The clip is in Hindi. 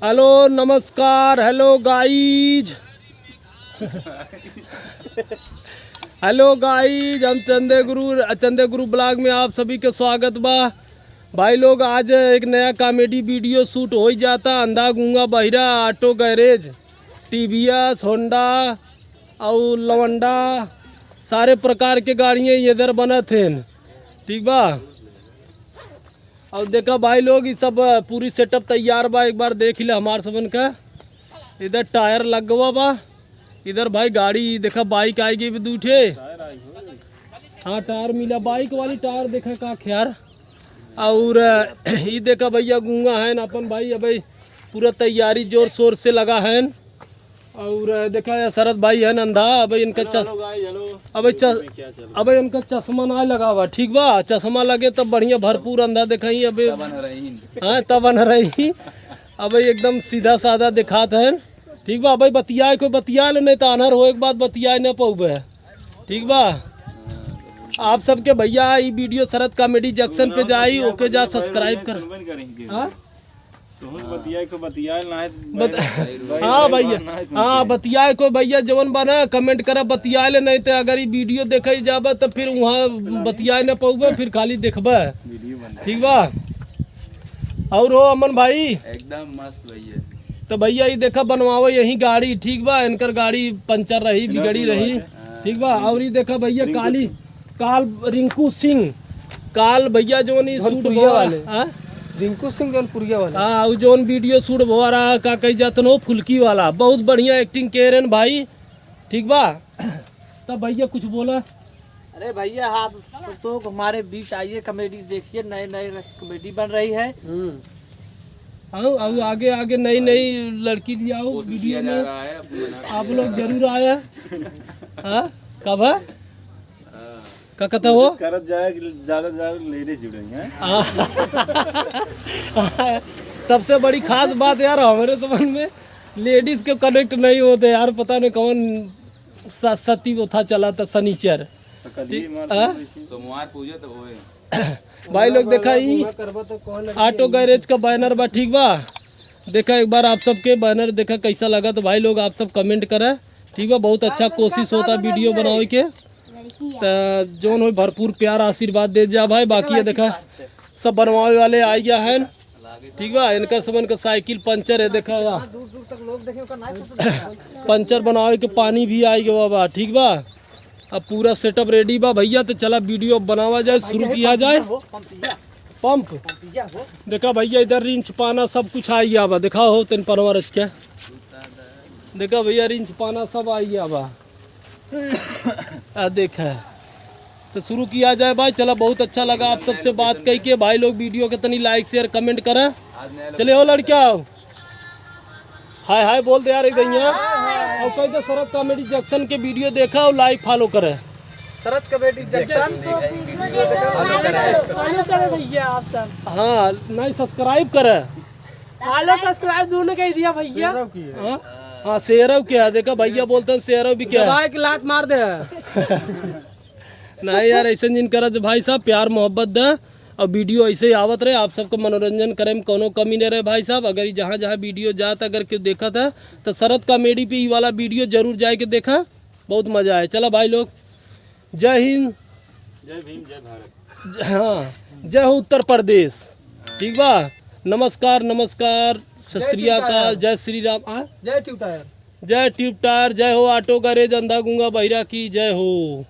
हेलो नमस्कार, हेलो गाइज, हेलो गाइज, हम चंदे गुरु ब्लॉग में आप सभी के स्वागत बा। भाई लोग आज एक नया कॉमेडी वीडियो शूट हो ही जाता। अंधा गूंगा बहिरा ऑटो गैरेज, टीवीएस, होंडा और लवंडा सारे प्रकार के गाड़ियाँ इधर बनत हैं, ठीक बा। और देखा भाई लोग ये सब पूरी सेटअप तैयार बा, एक बार देख ले हमार सबन का। इधर टायर लग गवा बा, इधर भाई गाड़ी देखा, बाइक आएगी भी दूठे। हाँ टायर मिला, बाइक वाली टायर देखा का ख्यार। और ये देखा भैया गूंगा है न अपन भाई, अब पूरा तैयारी जोर शोर से लगा है। और देखा शरद भाई है अंधा, अब इनका अब इनका चश्मा ना लगा हुआ, ठीक बा। चश्मा लगे तब बढ़िया भरपूर अंधा दिखाई। अब हाँ तब बन रही, अब एकदम सीधा साधा दिखात है, ठीक बा। भाई बतियाए कोई बतिया ले, नहीं तो अनहर हो एक बात बतियाए न पाऊबे, ठीक बा। आप सबके भैया ये वीडियो शरद कॉमेडी जंक्शन पे जाई, ओके जा सब्सक्राइब कर। हाँ भैया, हाँ बतियाए को भैया जवन बना कमेंट करा, बतियाए ले, नहीं तो अगर ये वीडियो देखे जाबा तो फिर वहाँ बतियाए न पाऊबे, फिर खाली देखबे, ठीक बा। और हो अमन भाई एकदम मस्त भैया। तो भैया ये देखा बनवाओ यही गाड़ी, ठीक बा। इनकर गाड़ी पंचर रही, बिगड़ी रही, ठीक बा। और ये देखा भैया काल रिंकू सिंह, काल भैया जो नहीं सूट वाले, रिंकू सिंह जौनपुरिया वाला, हाँ जोन वीडियो शूट हो रहा का कही जाते हो, फुल्की वाला, बहुत बढ़िया एक्टिंग के रहे भाई, ठीक बा। तब भैया कुछ बोला। अरे भैया हाथ तो हमारे बीच आइए, कॉमेडी देखिए, नए नए कॉमेडी बन रही है। हाँ और आगे आगे नई नई लड़की भी आओ वीडियो में, आप लोग जरूर आया। हाँ कब है का कहता हो करत जाए ज्यादा लेडीज जुड़ेंगे सबसे बड़ी खास बात यार हमारे समझ में लेडीज के कनेक्ट नहीं होते यार, पता नहीं कौन सती वो था चला था शनिचर, सोमवार पूजा तो होए। भाई लोग देखा ही ऑटो गैरेज का बैनर बा, ठीक बा। देखा एक बार आप सबके बैनर देखा कैसा लगा, तो भाई लोग आप सब कमेंट करें, ठीक बा। बहुत अच्छा कोशिश होता वीडियो बनावे के, तो जोन हो भरपूर प्यार आशीर्वाद दे जा भाई। बाकी ये देखा सब बनवावे वाले आ गया है, ठीक बा। इनका सबन का साइकिल पंचर है, देखा पंचर बनवावे के पानी भी आ गया बा, ठीक बा। अब पूरा सेटअप रेडी बा भैया, तो चला वीडियो बनावा जाए, शुरू किया जाए। पंप देखा भैया, इधर रिंच पाना सब कुछ आ गया बा, देखा हो तेन परवर रच के देखा भैया, रिंच पाना सब आ गया बा, देखा। तो शुरू किया जाए भाई, चला। बहुत अच्छा लगा आप सबसे बात कही के, भाई लोग वीडियो के तनी लाइक शेयर कमेंट करें। चले हो लड़किया, हाय हाय बोल दे यार इधर यहाँ। और कहीं तो शरद कॉमेडी जंक्शन के वीडियो देखा और लाइक फॉलो करे, शरद कॉमेडी जंक्शन फॉलो करे भैया आप सब। हाँ नहीं सब्सक्राइब करे, फॉलो सब्सक्राइब दोनों कह दिया भैया। हाँ शेयरव क्या देखा भैया बोलते हैं, शेयरव भी क्या भाई की लात मार दे। नहीं यार ऐसे जिन करत भाई साहब, प्यार मोहब्बत दे और वीडियो ऐसे ही आवत रहे, आप सबको मनोरंजन करे में कोनो कमी नहीं रहे भाई साहब। अगर जहाँ जहाँ वीडियो जाता अगर क्यों देखा था तो शरद कॉमेडी पे ये वाला वीडियो जरूर जाए के देखा, बहुत मजा आया। चला भाई लोग, जय हिंद, जय भीम, जय भारत। हाँ जय हो उत्तर प्रदेश, ठीक बा। नमस्कार नमस्कार, सत श्री अकाल, जय श्री राम, जय ट्यूब टायर, जय ट्यूब टायर, जय हो ऑटो गैरेज, अंधा गूंगा बहिरा की जय हो।